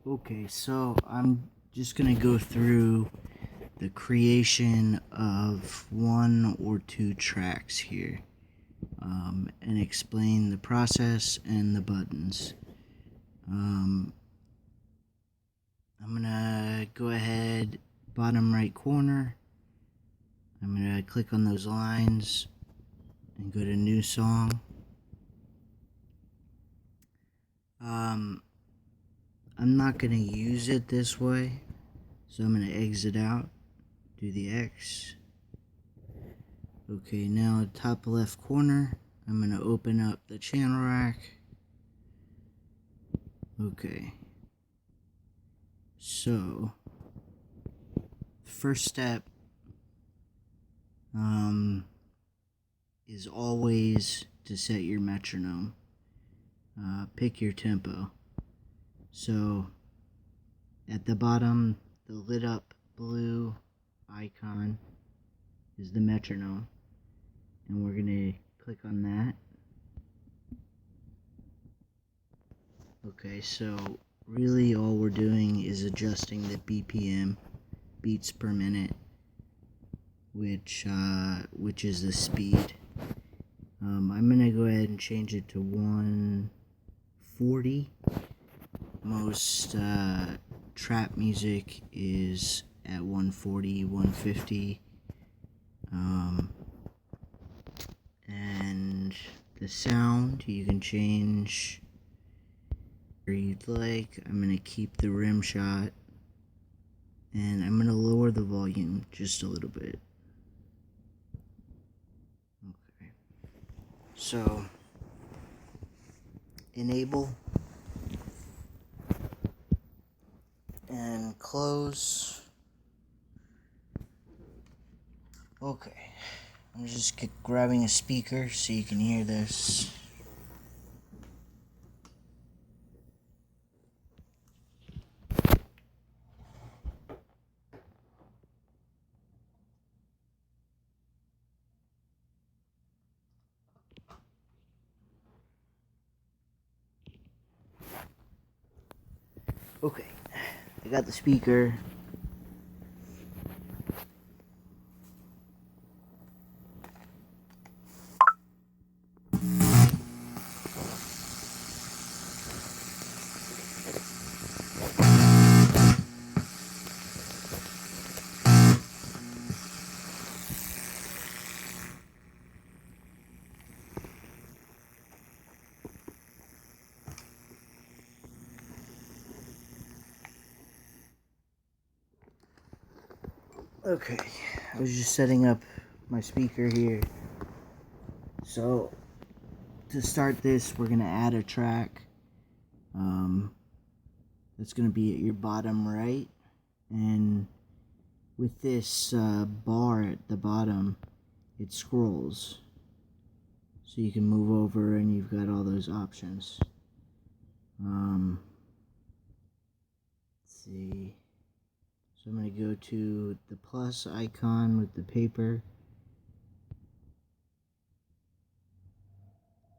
Okay, so I'm just gonna go through the creation of one or two tracks here, and explain the process and the buttons. Um, I'm gonna go ahead, bottom right corner, I'm gonna click on those lines and go to new song. I'm not gonna use it this way, so I'm gonna exit out, do the X. Okay, now top left corner, I'm going to open up the channel rack. Okay. So, first step is always to set your metronome. Pick your tempo. So, at the bottom, the lit up blue icon is the metronome. And we're going to click on that. Okay, so really all we're doing is adjusting the BPM, beats per minute, which is the speed. I'm gonna go ahead and change it to 140. Most trap music is at 140, 150. And the sound you can change you'd like. I'm gonna keep the rim shot, and I'm gonna lower the volume just a little bit. Okay. So enable and close. Okay. I'm just grabbing a speaker so you can hear this. Okay, I got the speaker. Okay, I was just setting up my speaker here. So, to start this, we're gonna add a track. That's gonna be at your bottom right, and with this bar at the bottom, it scrolls. So you can move over and you've got all those options. Let's see. So I'm going to go to the plus icon with the paper.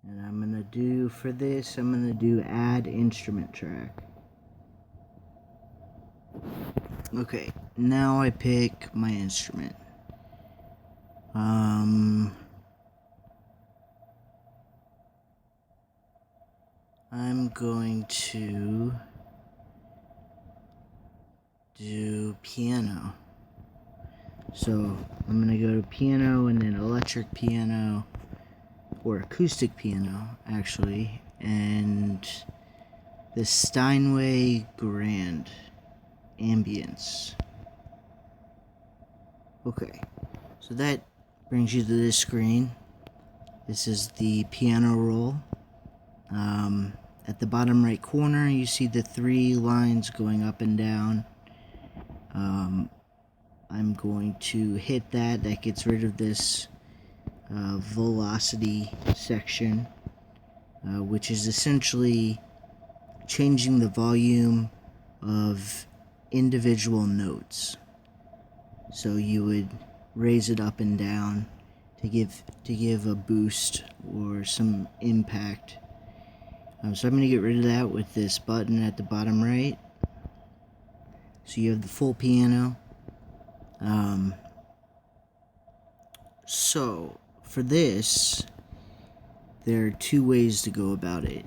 And I'm going to do, for this, I'm going to do add instrument track. Okay, now I pick my instrument. I'm going to do piano. So I'm going to go to piano and then electric piano, or acoustic piano actually, and the Steinway Grand Ambience. Okay, so that brings you to this screen. This is the piano roll. At the bottom right corner, you see the three lines going up and down. I'm going to hit that. That gets rid of this velocity section, which is essentially changing the volume of individual notes. So you would raise it up and down to give a boost or some impact. So I'm going to get rid of that with this button at the bottom right. So you have the full piano. So for this, there are two ways to go about it.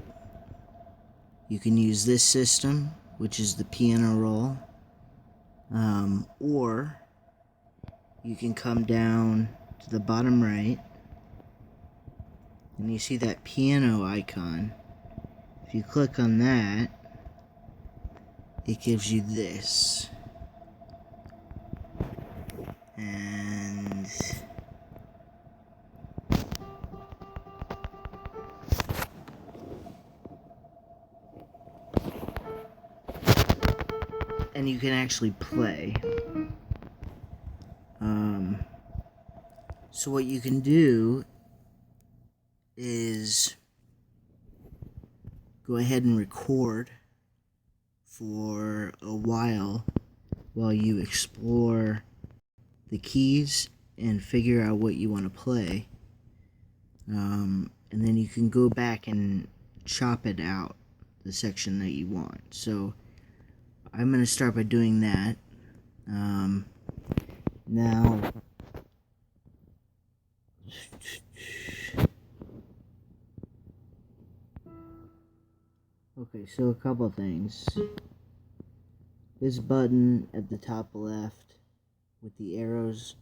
You can use this system, which is the piano roll, or you can come down to the bottom right, and you see that piano icon. If you click on that, it gives you this. And you can actually play. So what you can do is go ahead and record for a while you explore the keys and figure out what you want to play. And then you can go back and chop it out, the section that you want. So I'm going to start by doing that. Now, okay, so a couple things. This button at the top left with the arrows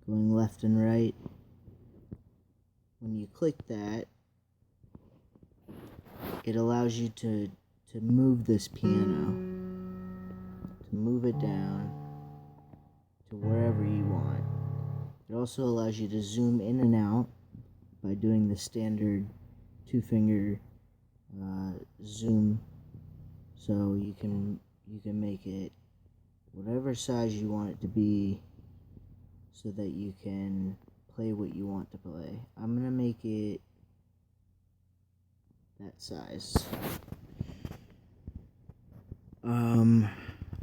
going left and right, when you click that, it allows you to move this piano, to move it down to wherever you want. It also allows you to zoom in and out by doing the standard two-finger zoom, so you can make it whatever size you want it to be, so that you can play what you want to play. I'm gonna make it that size.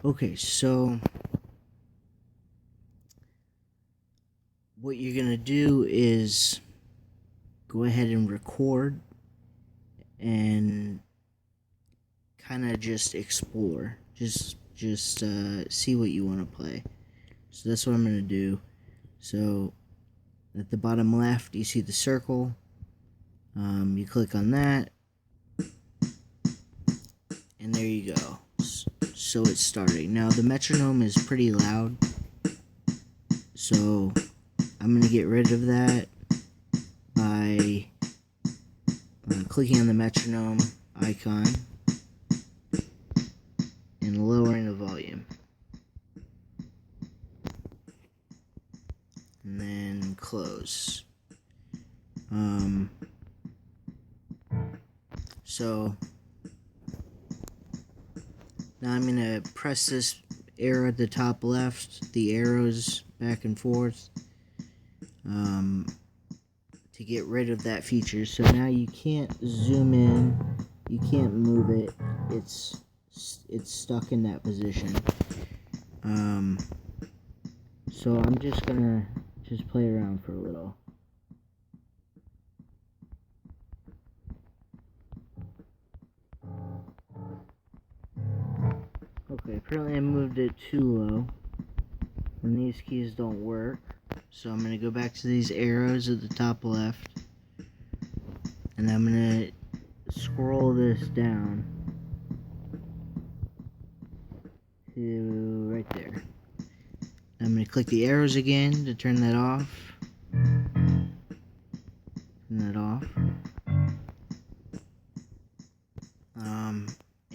Okay, so what you're gonna do is go ahead and record and kind of just explore, just see what you want to play. So that's what I'm gonna do. So at the bottom left, you see the circle. You click on that, and there you go. So it's starting. Now the metronome is pretty loud, so I'm gonna get rid of that by clicking on the metronome icon and lowering the volume, and then close. So now I'm gonna press this arrow at the top left, the arrows back and forth, to get rid of that feature. So now you can't zoom in, you can't move it. It's stuck in that position. So I'm just gonna play around for a little. Okay, apparently I moved it too low, and these keys don't work. So I'm gonna go back to these arrows at the top left, and I'm gonna scroll this down to right there. I'm gonna click the arrows again to turn that off. Turn that off.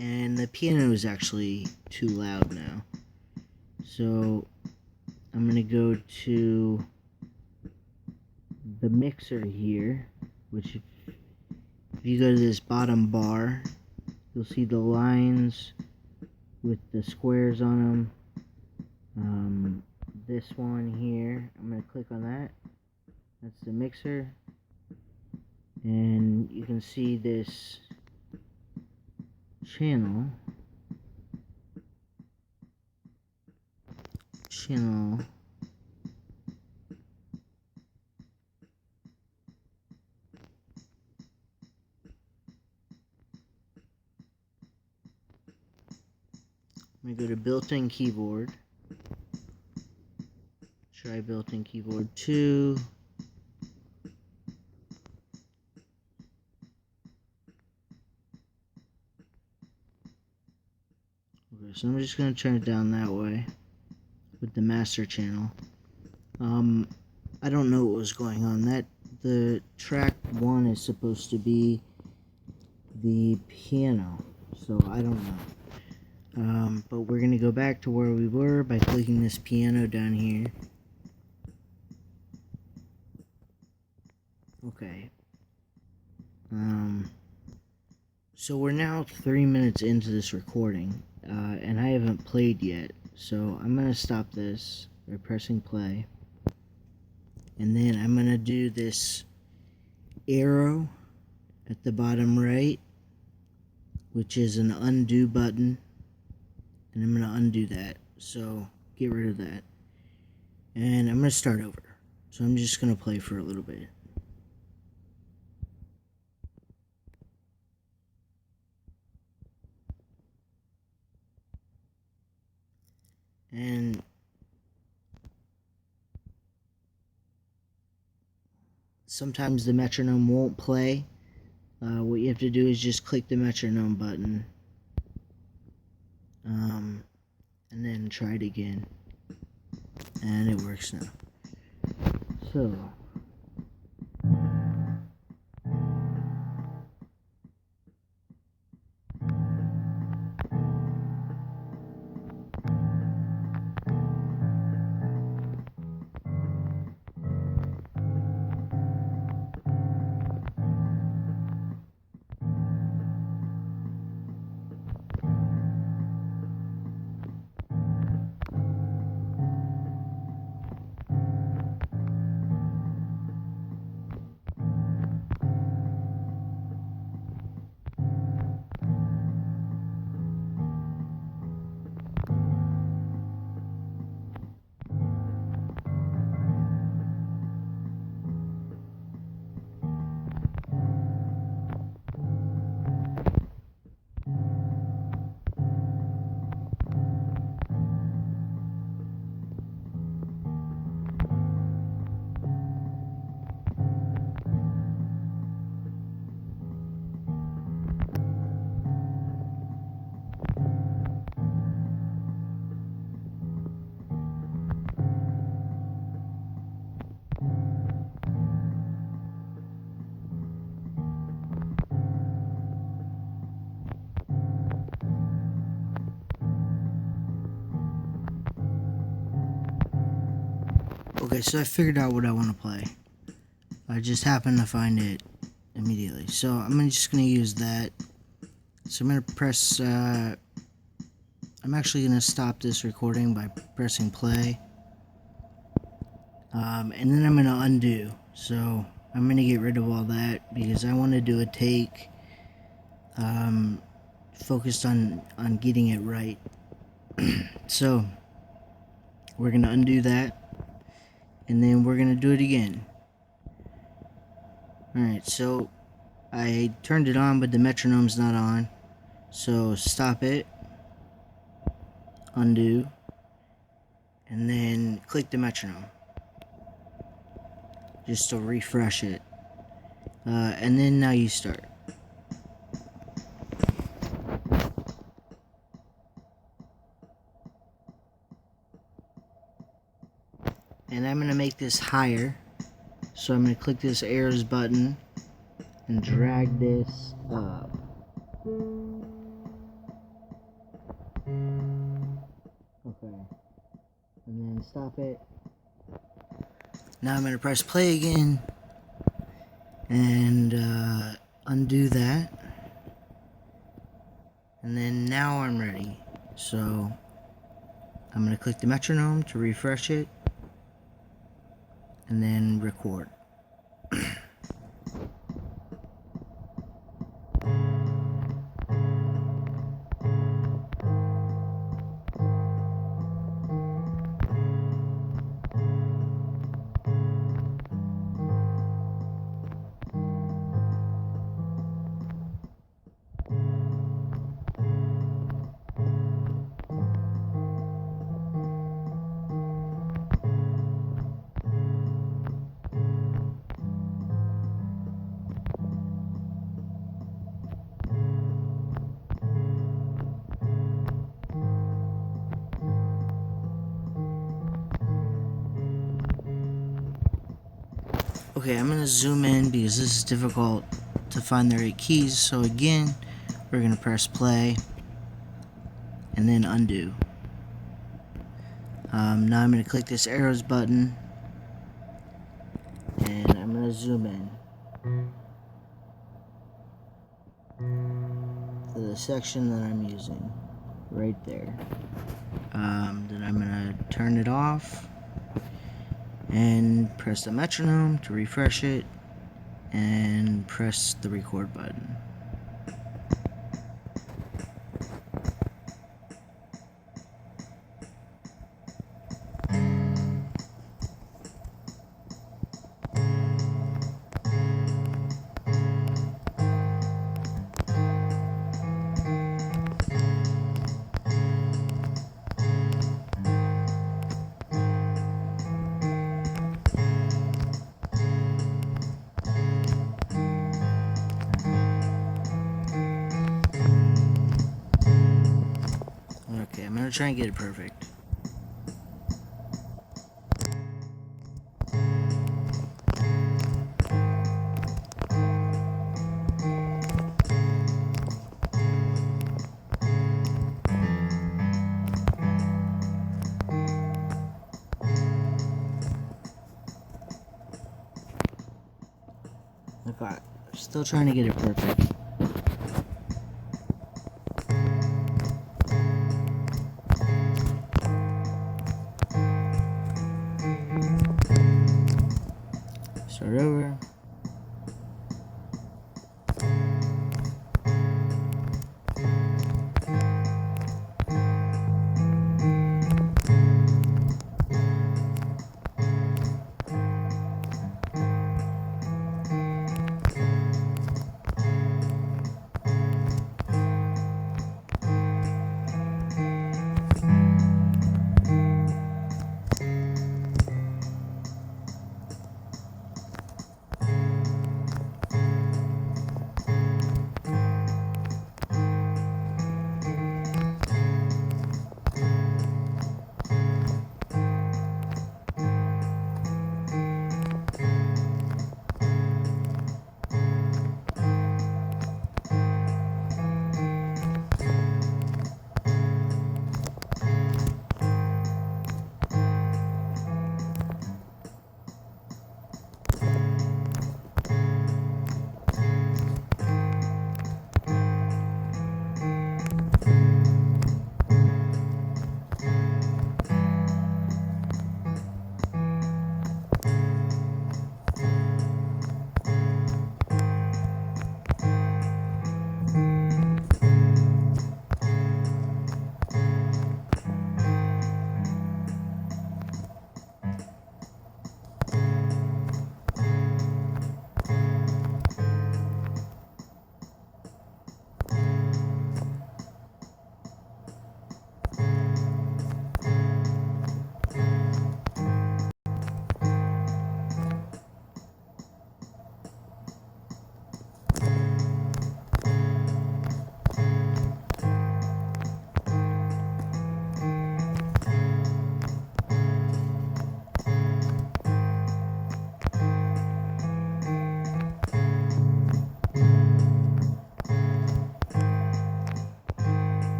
And the piano is actually too loud now. So I'm gonna go to the mixer here, which if you go to this bottom bar, you'll see the lines with the squares on them. This one here, I'm gonna click on that. That's the mixer, and you can see this channel I'm I'm gonna go to built-in keyboard. Try built-in keyboard 2. Okay, so I'm just gonna turn it down that way with the master channel. I don't know what was going on. The track 1 is supposed to be the piano, so I don't know. But we're gonna go back to where we were by clicking this piano down here. Okay. So we're now 3 minutes into this recording, and I haven't played yet. So I'm gonna stop this by pressing play, and then I'm gonna do this arrow at the bottom right, which is an undo button, and I'm gonna undo that. So get rid of that, and I'm gonna start over. So I'm just gonna play for a little bit. And sometimes the metronome won't play. What you have to do is just click the metronome button, and then try it again, and it works now. So okay, so I figured out what I want to play. I just happened to find it immediately. So I'm just going to use that. So I'm going to press, I'm actually going to stop this recording by pressing play. And then I'm going to undo. So I'm going to get rid of all that because I want to do a take focused on getting it right. So we're going to undo that. And then we're going to do it again. Alright, so I turned it on, but the metronome's not on. So stop it, undo, and then click the metronome. Just to refresh it. And then now you start. And I'm going to make this higher. So I'm going to click this arrows button and drag this up. Okay. And then stop it. Now I'm going to press play again and undo that. And then now I'm ready. So I'm going to click the metronome to refresh it and then record. Okay, I'm gonna zoom in because this is difficult to find the right keys. So again, we're gonna press play and then undo. Now I'm gonna click this arrows button and I'm gonna zoom in to the section that I'm using right there. Then I'm gonna turn it off and press the metronome to refresh it and press the record button. Okay, I'm gonna try and get it perfect. Okay, still trying to get it perfect. Start over.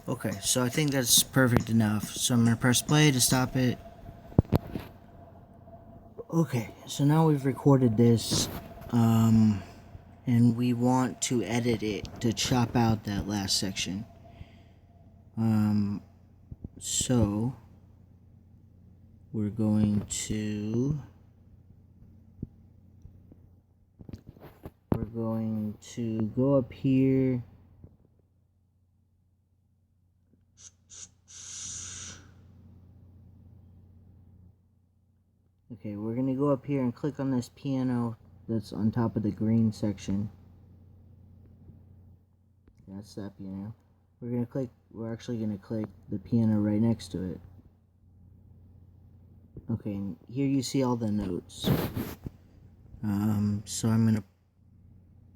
Okay, so I think that's perfect enough. So I'm gonna press play to stop it. Okay, so now we've recorded this, and we want to edit it to chop out that last section. So we're going to go up here. Okay, we're gonna go up here and click on this piano that's on top of the green section. That's that piano. We're actually gonna click the piano right next to it. Okay, and here you see all the notes. So I'm gonna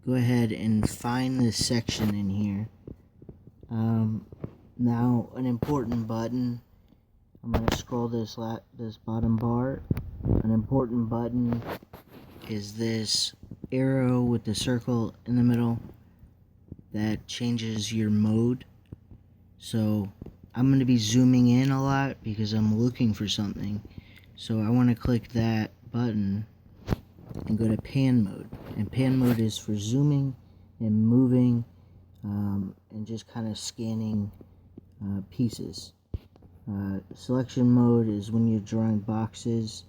go ahead and find this section in here Now an important button. I'm going to scroll this bottom bar. An important button is this arrow with the circle in the middle that changes your mode. So I'm going to be zooming in a lot because I'm looking for something. So I want to click that button and go to pan mode. And pan mode is for zooming and moving and just kind of scanning pieces. Selection mode is when you're drawing boxes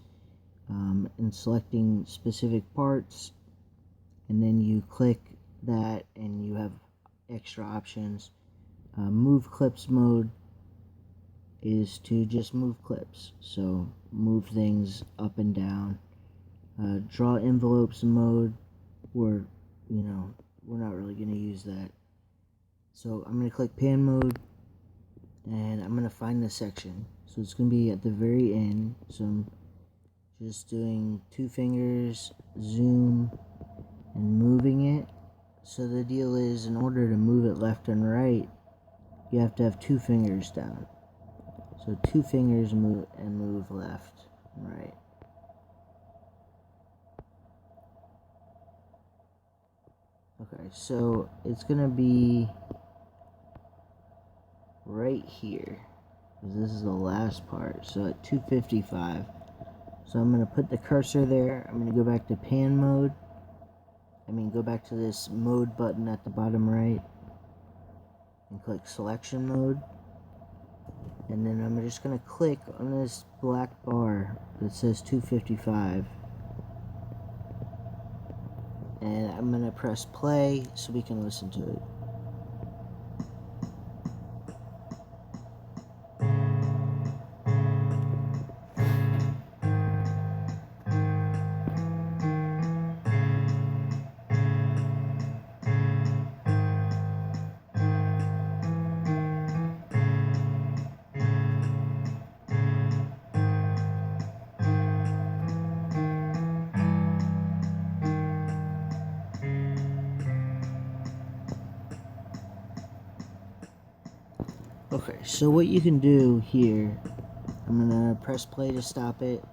and selecting specific parts, and then you click that and you have extra options. Move clips mode is to just move clips, so move things up and down. Draw envelopes mode, we're not really going to use that. So I'm going to click pan mode, and I'm going to find the section. So it's going to be at the very end. So I'm just doing 2 fingers, zoom, and moving it. So the deal is, in order to move it left and right, you have to have 2 fingers down. So 2 fingers move left and right. Okay, so it's gonna be right here, because this is the last part. So at 255, so I'm gonna put the cursor there. I'm gonna go back to pan mode. Go back to this mode button at the bottom right and click selection mode. And then I'm just gonna click on this black bar that says 255. And I'm gonna press play so we can listen to it. Okay, so what you can do here, I'm gonna press play to stop it.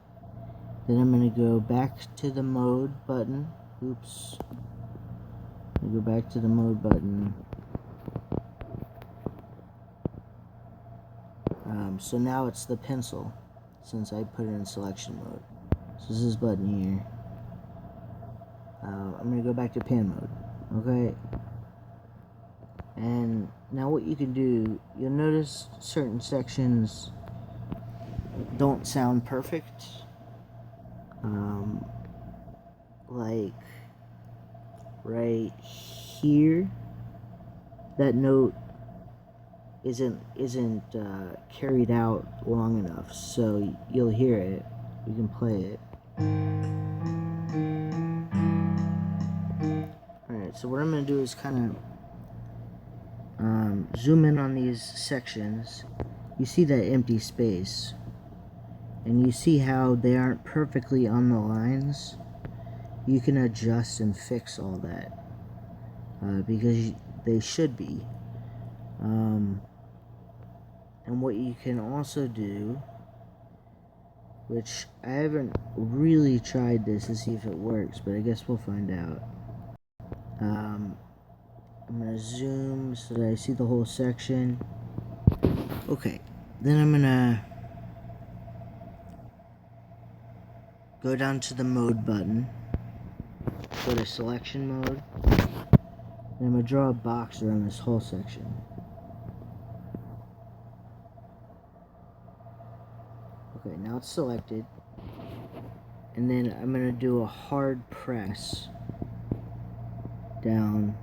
Then I'm gonna go back to the mode button. Oops. I go back to the mode button. So now it's the pencil, since I put it in selection mode. So this is button here. I'm gonna go back to pan mode. Okay. And now what you can do, you'll notice certain sections don't sound perfect. Like right here, that note isn't carried out long enough, so you'll hear it. You can play it. Alright, so what I'm going to do is kind of zoom in on these sections. You see that empty space, and you see how they aren't perfectly on the lines. You can adjust and fix all that because they should be. And what you can also do, which I haven't really tried this to see if it works, but I guess we'll find out. I'm going to zoom so that I see the whole section. Okay, then I'm going to go down to the mode button, go to selection mode, and I'm going to draw a box around this whole section. Okay, now it's selected, and then I'm going to do a hard press down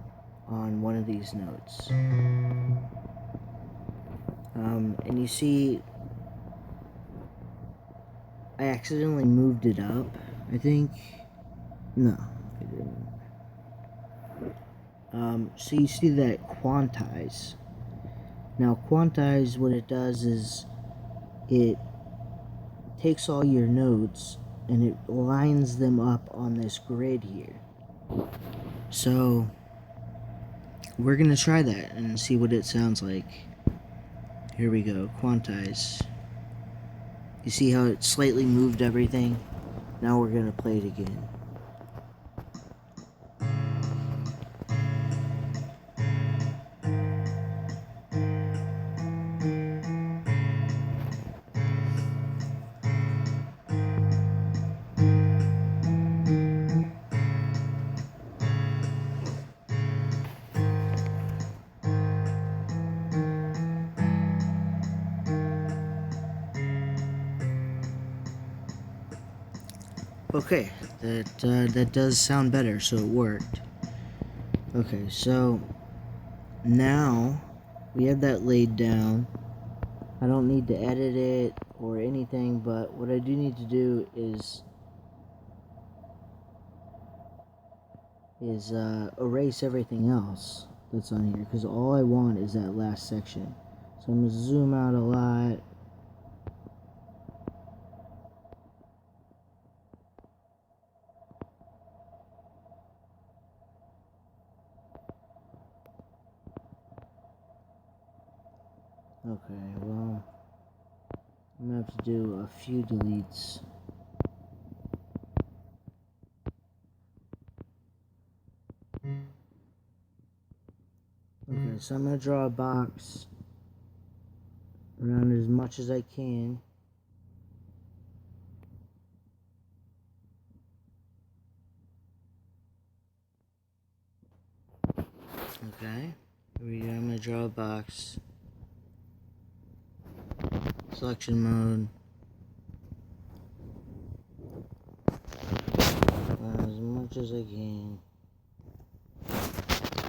on one of these notes. And you see, I accidentally moved it up, I think. No, I didn't. So you see that quantize. Now quantize, what it does is it takes all your notes and it lines them up on this grid here. So we're gonna try that and see what it sounds like. Here we go, quantize. You see how it slightly moved everything? Now we're gonna play it again. Okay, that does sound better, so it worked. Okay, so now we have that laid down. I don't need to edit it or anything, but what I do need to do is erase everything else that's on here, because all I want is that last section. So I'm gonna zoom out a lot. Okay, well, I'm gonna have to do a few deletes. Okay, so I'm gonna draw a box around as much as I can. Okay, here we go. I'm gonna draw a box. Selection mode. As much as I can.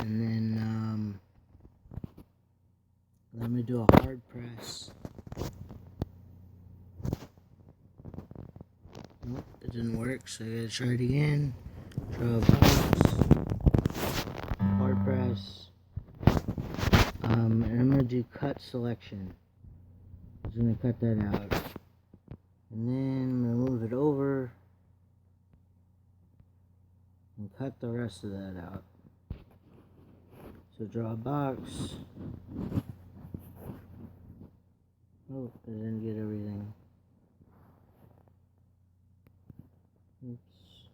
And then, let me do a hard press. Nope, it didn't work, so I gotta try it again. Draw a box. Hard press. And I'm gonna do cut selection. I'm just gonna cut that out. And then I'm gonna move it over and cut the rest of that out. So draw a box. Oh, I didn't get everything. Oops.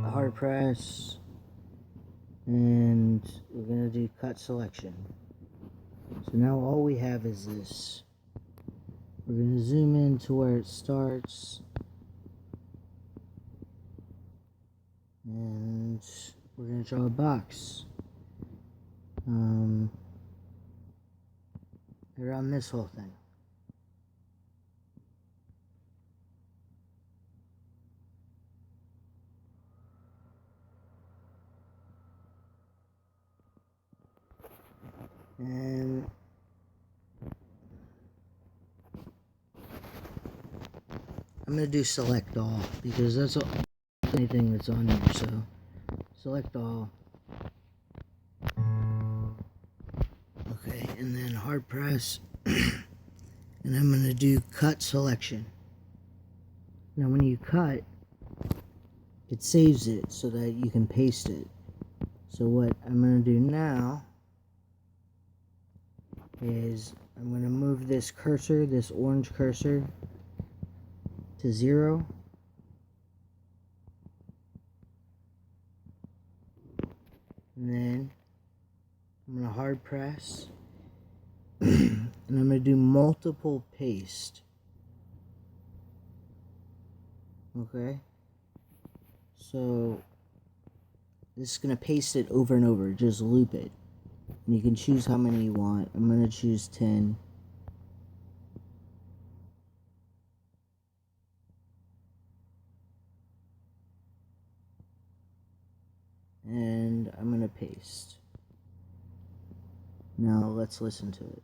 A hard press. And we're gonna do cut selection. So now all we have is this. We're gonna zoom in to where it starts. And we're gonna draw a box. Around this whole thing. And I'm gonna do select all because that's the only thing that's on here. So select all. Okay, and then hard press. And I'm gonna do cut selection. Now when you cut, it saves it so that you can paste it. So what I'm gonna do now is I'm gonna move this cursor, this orange cursor, to 0. And then I'm gonna hard press. And I'm gonna do multiple paste. Okay. So this is gonna paste it over and over, just loop it. And you can choose how many you want. I'm gonna choose 10. And I'm gonna paste. Now let's listen to it.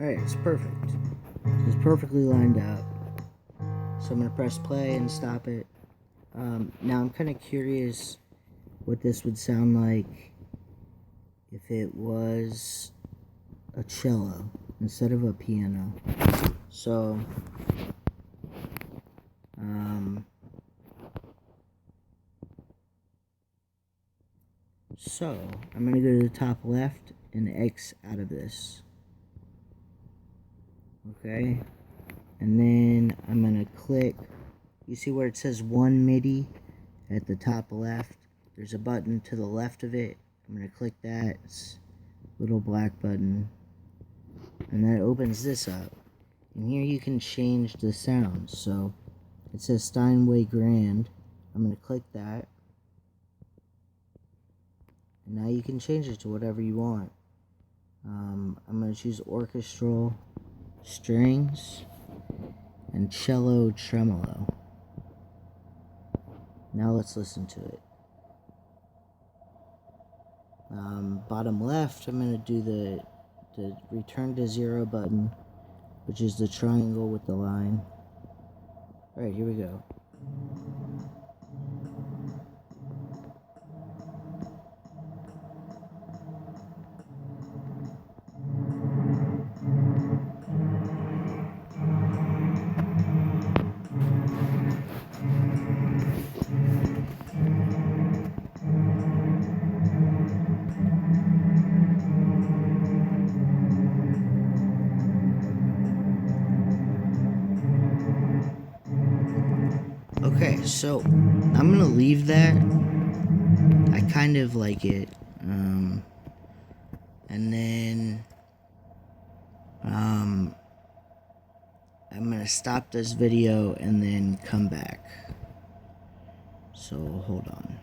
Alright, it's perfect. It's perfectly lined up. So I'm going to press play and stop it. Now I'm kind of curious what this would sound like if it was a cello instead of a piano. So, I'm going to go to the top left and X out of this. Okay, and then I'm going to click, you see where it says 1 MIDI at the top left? There's a button to the left of it. I'm going to click that, it's a little black button, and that opens this up. And here you can change the sound. So it says Steinway Grand. I'm going to click that. And now you can change it to whatever you want. I'm going to choose orchestral, strings, and cello tremolo. Now let's listen to it. Bottom left, I'm going to do the return to zero button, which is the triangle with the line. Alright, here we go. Okay, so I'm gonna leave that. I kind of like it. And then I'm gonna stop this video and then come back. So hold on.